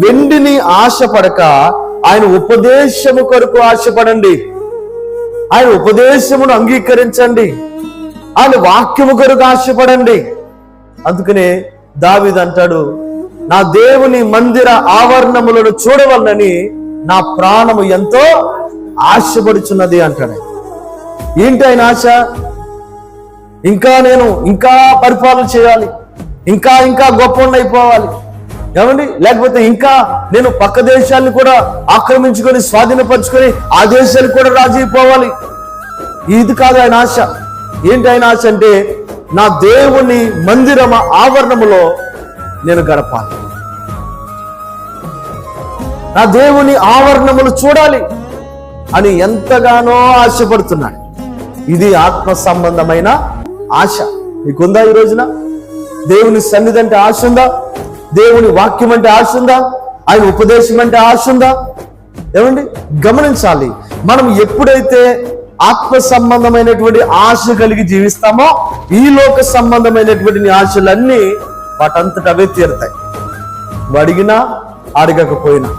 వెండిని ఆశపడక ఆయన ఉపదేశము కొరకు ఆశపడండి. ఆయన ఉపదేశమును అంగీకరించండి. ఆయన వాక్యము కొరకు ఆశపడండి. అందుకనే దావీదు అంటాడు, నా దేవుని మందిర ఆవరణములను చూడవలనని నా ప్రాణము ఎంతో ఆశపడుచున్నది అంటాడు. ఏంటి ఆయన ఆశ? ఇంకా పరిపాలన చేయాలి, ఇంకా గొప్పవాడినైపోవాలి, ఏమండి? లేకపోతే ఇంకా నేను పక్క దేశాలను కూడా ఆక్రమించుకొని స్వాధీనపరుచుకొని ఆ దేశాలకు కూడా రాజు అయిపోవాలి. ఇది కాదు ఆయన ఆశ. ఏంటి ఆయన ఆశ అంటే, నా దేవుని మందిర ఆవరణములో నేను గడపాలి, నా దేవుని ఆవరణములు చూడాలి అని ఎంతగానో ఆశపడుతున్నాడు. ఇది ఆత్మ సంబంధమైన ఆశ. మీకుందా ఈ రోజున? దేవుని సన్నిధి అంటే ఆశ ఉందా? దేవుని వాక్యం అంటే ఆశ ఉందా? ఆయన ఉపదేశం అంటే ఆశ ఉందా? ఏమండి, గమనించాలి. మనం ఎప్పుడైతే ఆత్మ సంబంధమైనటువంటి ఆశ కలిగి జీవిస్తామో ఈ లోక సంబంధమైనటువంటి ఆశలన్నీ వాటంతట అవే తీరుతాయి, అడిగినా అడగకపోయినా.